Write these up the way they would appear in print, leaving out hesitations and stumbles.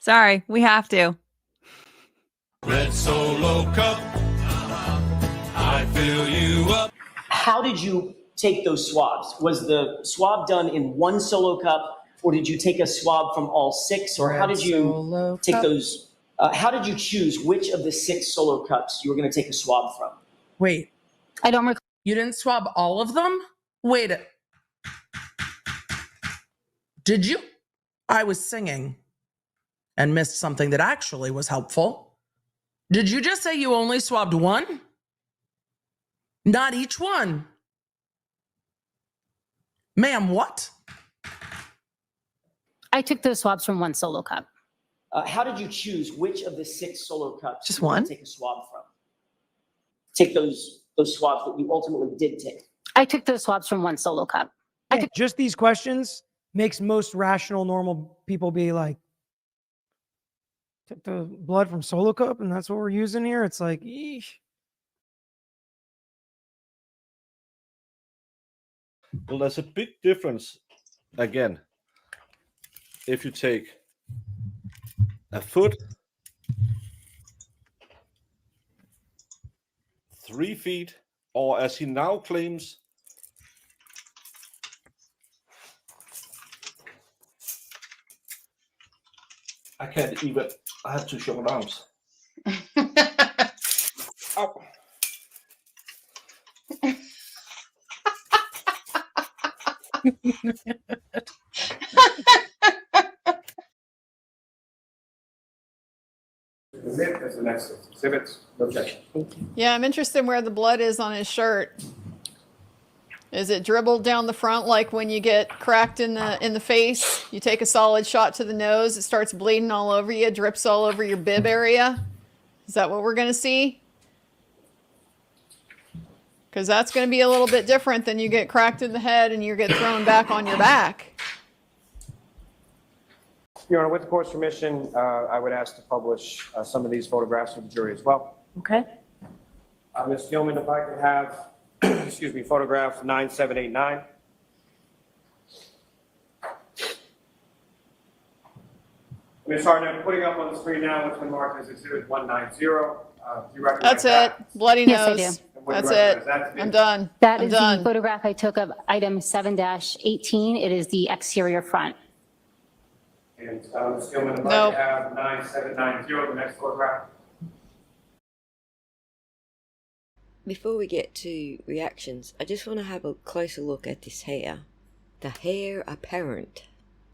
Sorry, we have to. Red Solo Cup, I fill you up. How did you take those swabs? Was the swab done in one solo cup, or did you take a swab from all six, or how did you take those? How did you choose which of the 6 solo cups you were going to take a swab from? Wait, I don't recall. you didn't swab all of them? Wait. Did you? I was singing and missed something that actually was helpful. Did you just say you only swabbed one? Not each one. Ma'am, what? I took those swabs from one solo cup. How did you choose which of the 6 solo cups Just you were going one? to take a swab from? Take those swabs that you ultimately did take. I took those swabs from one solo cup. Just these questions makes most rational, normal people be like, took the blood from solo cup and that's what we're using here? It's like, eesh. Well, there's a big difference, again, if you take a foot, 3 feet, or as he now claims, I can't even, I have 2 short arms. Ow. That's the next exhibit. Okay. Yeah, I'm interested in where the blood is on his shirt. Is it dribbled down the front like when you get cracked in the face? You take a solid shot to the nose, it starts bleeding all over you, drips all over your bib area. Is that what we're going to see? Because that's going to be a little bit different than you get cracked in the head and you get thrown back on your back. Your Honor, with the court's permission, I would ask to publish some of these photographs for the jury as well. Okay. Ms. Gilman, if I could have, excuse me, photograph 9789. Ms. Hartnett, putting up on the screen now what's been marked as exhibit 190. Do you recognize That's it. Bloody nose. Yes, I do. And what do That's you it. recognize that to be? I'm done. That I'm is done. the photograph I took of item 7-18. It is the exterior front. And Ms. Gilman, if No. I could have 9790, the next photograph. Before we get to reactions, I just want to have a closer look at this hair. The hair apparent.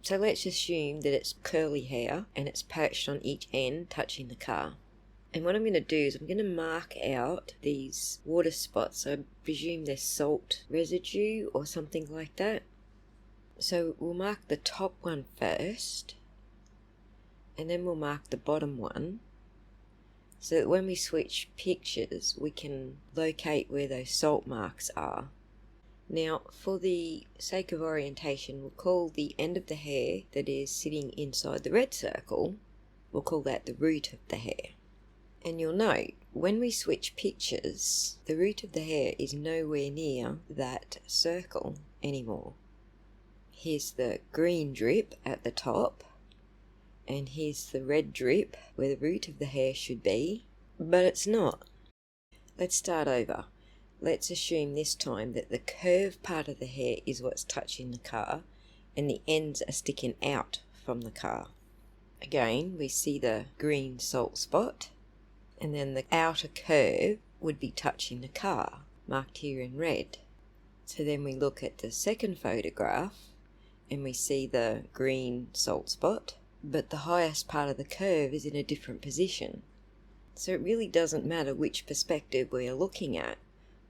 So let's assume that it's curly hair and it's perched on each end touching the car. And what I'm going to do is I'm going to mark out these water spots. So I presume there's salt residue or something like that. So we'll mark the top one first. And then we'll mark the bottom one. So that when we switch pictures, we can locate where those salt marks are. Now, for the sake of orientation, we'll call the end of the hair that is sitting inside the red circle, we'll call that the root of the hair. And you'll note, when we switch pictures, the root of the hair is nowhere near that circle anymore. Here's the green drip at the top, and here's the red drip where the root of the hair should be, but it's not. Let's start over. Let's assume this time that the curved part of the hair is what's touching the car and the ends are sticking out from the car. Again, we see the green salt spot, and then the outer curve would be touching the car, marked here in red. So then we look at the second photograph and we see the green salt spot, but the highest part of the curve is in a different position. So it really doesn't matter which perspective we are looking at,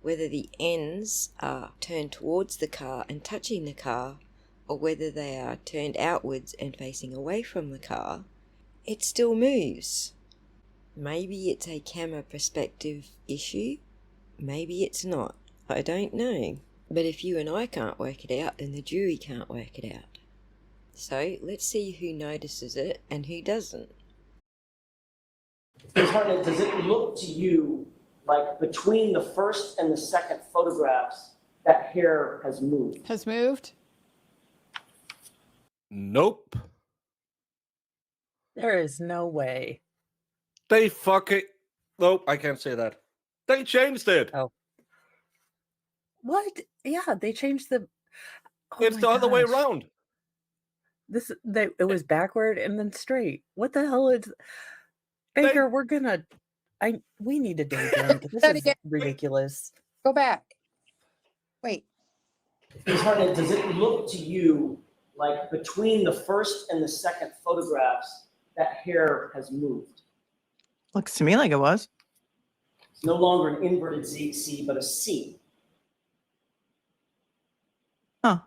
whether the ends are turned towards the car and touching the car, or whether they are turned outwards and facing away from the car, it still moves. Maybe it's a camera perspective issue, maybe it's not, I don't know. But if you and I can't work it out, then the jury can't work it out. So let's see who notices it and who doesn't. Ms. Hartnett, does it look to you like between the first and the second photographs, that hair has moved? Has moved? Nope. There is no way. They fucking. Nope, I can't say that. They changed it. Oh. What? Yeah, they changed the. Oh It's my the other way gosh. around. It was backward and then straight. What the hell is Baker? We need to dig in. This is ridiculous. Go back. Wait. Ms. Hartnett, does it look to you like between the first and the second photographs that hair has moved? Looks to me like it was. It's no longer an inverted C, but a C. Huh.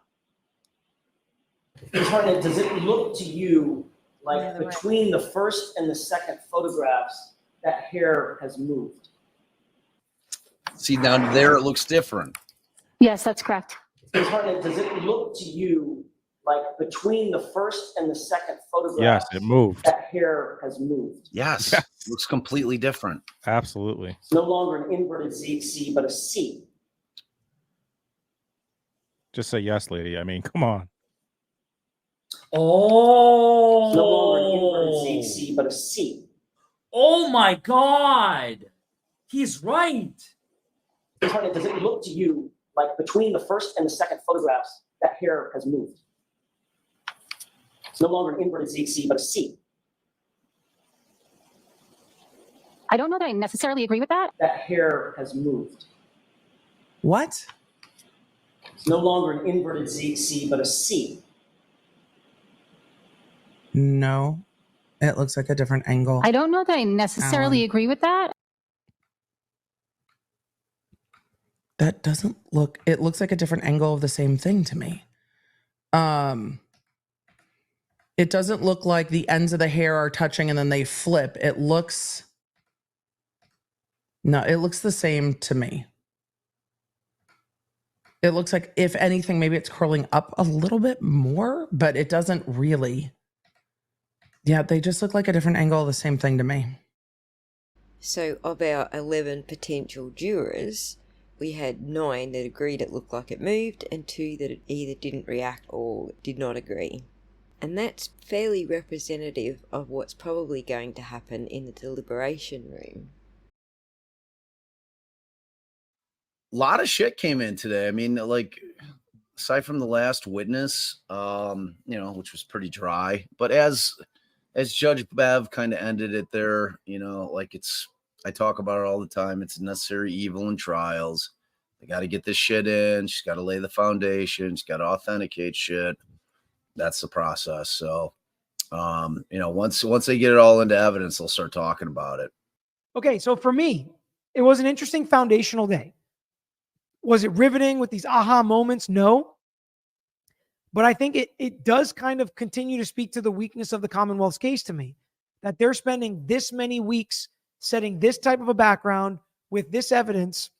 Ms. Hartnett, does it look to you like between the first and the second photographs that hair has moved? See, now there it looks different. Yes, that's correct. Ms. Hartnett, does it look to you like between the first and the second photographs Yes, it moved. that hair has moved? Yes, looks completely different. Absolutely. It's no longer an inverted C, but a C. Just say yes, lady. I mean, come on. It's no longer an inverted C, but a C. Oh my God. He's right. Ms. Hartnett, does it look to you like between the first and the second photographs that hair has moved? It's no longer an inverted C, but a C. I don't know that I necessarily agree with that. That hair has moved. What? It's no longer an inverted C, but a C. No, it looks like a different angle. I don't know that I necessarily agree with that. That doesn't look, it looks like a different angle of the same thing to me. It doesn't look like the ends of the hair are touching and then they flip. It looks the same to me. It looks like, if anything, maybe it's curling up a little bit more, but it doesn't really. Yeah, they just look like a different angle of the same thing to me. So of our 11 potential jurors, we had 9 that agreed it looked like it moved and 2 that either didn't react or did not agree. And that's fairly representative of what's probably going to happen in the deliberation room. A lot of shit came in today. I mean, like, aside from the last witness, which was pretty dry, but as Judge Bev kind of ended it there, like I talk about it all the time. It's a necessary evil in trials. They got to get this shit in. She's got to lay the foundation. She's got to authenticate shit. That's the process. So, once they get it all into evidence, they'll start talking about it. Okay, so for me, it was an interesting foundational day. Was it riveting with these aha moments? No. But I think it does kind of continue to speak to the weakness of the Commonwealth's case to me, that they're spending this many weeks setting this type of a background with this evidence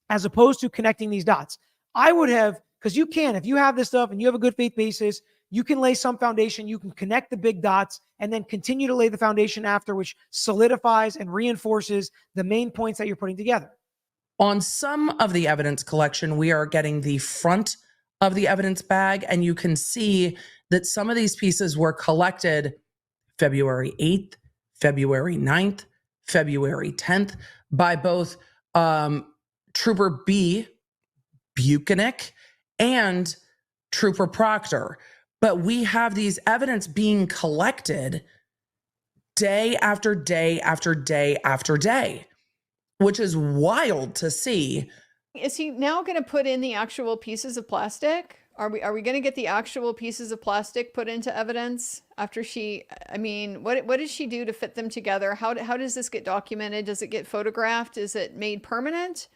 as opposed to connecting these dots. I would have, because you can, if you have this stuff and you have a good faith basis, you can lay some foundation, you can connect the big dots and then continue to lay the foundation after, which solidifies and reinforces the main points that you're putting together. On some of the evidence collection, we are getting the front of the evidence bag, and you can see that some of these pieces were collected February 8th, February 9th, February 10th by both Trooper B. Buchanan and Trooper Proctor. But we have these evidence being collected day after day after day after day, which is wild to see. Is he now going to put in the actual pieces of plastic? Are we going to get the actual pieces of plastic put into evidence after what did she do to fit them together? How does this get documented? Does it get photographed? Is it made permanent?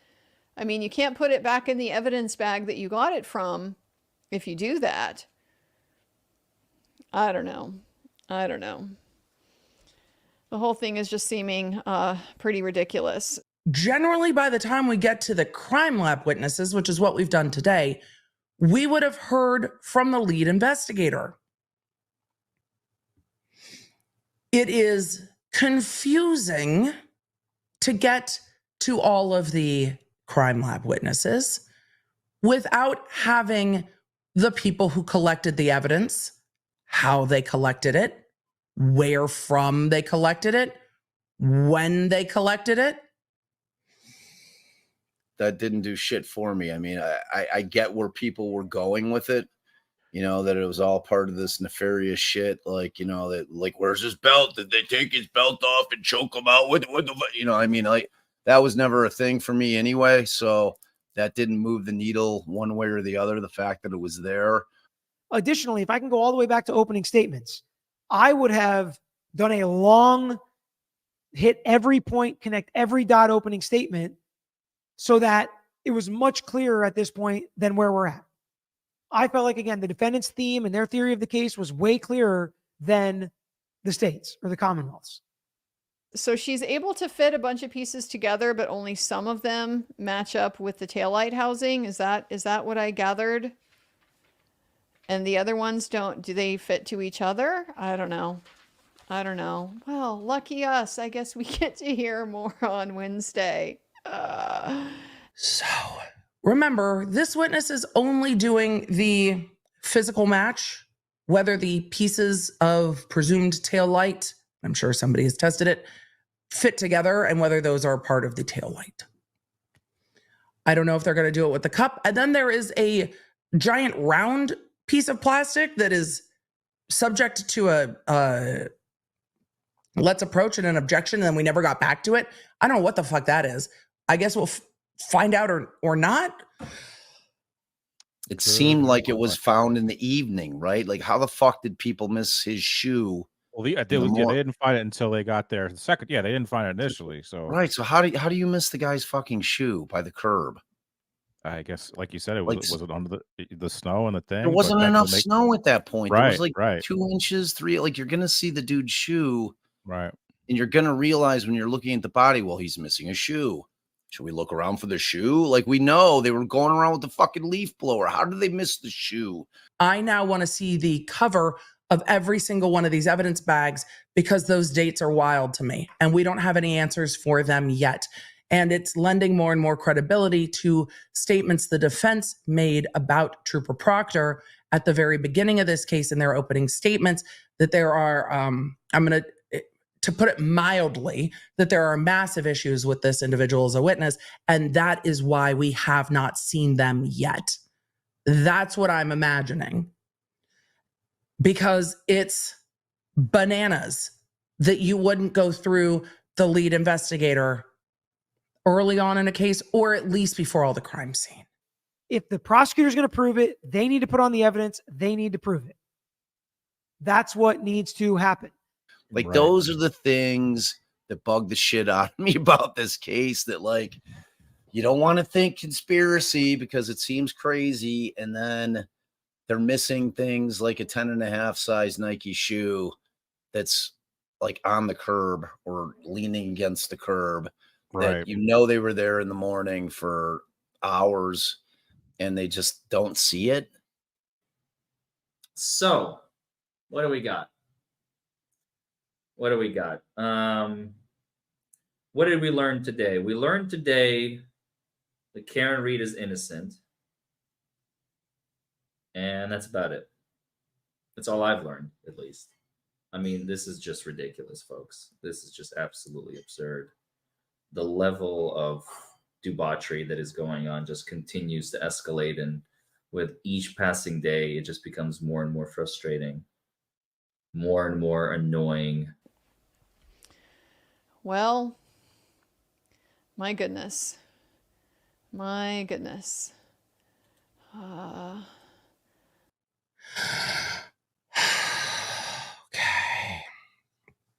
I mean, you can't put it back in the evidence bag that you got it from if you do that. I don't know. The whole thing is just seeming pretty ridiculous. Generally, by the time we get to the crime lab witnesses, which is what we've done today, we would have heard from the lead investigator. It is confusing to get to all of the crime lab witnesses without having the people who collected the evidence, how they collected it, where from they collected it, when they collected it. That didn't do shit for me. I mean, I get where people were going with it, you know, that it was all part of this nefarious shit. Like, you know, that like, where's his belt? Did they take his belt off and choke him out? What the, you know, I mean, like that was never a thing for me anyway. So that didn't move the needle one way or the other. The fact that it was there. Additionally, if I can go all the way back to opening statements, I would have done a long hit every point, connect every dot opening statement so that it was much clearer at this point than where we're at. I felt like, again, the defendant's theme and their theory of the case was way clearer than the states or the Commonwealths. So she's able to fit a bunch of pieces together, but only some of them match up with the taillight housing. Is that what I gathered? And the other ones don't, do they fit to each other? I don't know. Well, lucky us. I guess we get to hear more on Wednesday. So remember, this witness is only doing the physical match, whether the pieces of presumed tail light, I'm sure somebody has tested it, fit together and whether those are part of the tail light. I don't know if they're going to do it with the cup. And then there is a giant round piece of plastic that is subject to a let's approach and an objection, and then we never got back to it. I don't know what the fuck that is. I guess we'll find out or not. It seemed like it was found in the evening, right? Like, how the fuck did people miss his shoe? Well, they didn't find it until they got there. They didn't find it initially. So right. So how do you miss the guy's fucking shoe by the curb? I guess, like you said, it was it under the snow and the thing. There wasn't enough snow at that point. Right, there was like 2 inches, 3. Like, you're gonna see the dude's shoe, right? And you're gonna realize when you're looking at the body, well, he's missing a shoe. Should we look around for the shoe? Like, we know they were going around with the fucking leaf blower. How did they miss the shoe? I now want to see the cover of every single one of these evidence bags because those dates are wild to me and we don't have any answers for them yet. And it's lending more and more credibility to statements the defense made about Trooper Proctor at the very beginning of this case in their opening statements, that there are, I'm going to put it mildly, that there are massive issues with this individual as a witness. And that is why we have not seen them yet. That's what I'm imagining. Because it's bananas that you wouldn't go through the lead investigator early on in a case, or at least before all the crime scene. If the prosecutor's going to prove it, they need to put on the evidence. They need to prove it. That's what needs to happen. Like, those are the things that bug the shit out of me about this case, that, like, you don't want to think conspiracy because it seems crazy. And then they're missing things like a 10.5 size Nike shoe that's like on the curb or leaning against the curb. That you know they were there in the morning for hours and they just don't see it. So, what do we got? What did we learn today? We learned today that Karen Reed is innocent. And that's about it. That's all I've learned, at least. I mean, this is just ridiculous, folks. This is just absolutely absurd. The level of debauchery that is going on just continues to escalate. And with each passing day, it just becomes more and more frustrating, more and more annoying. Well, my goodness. My goodness.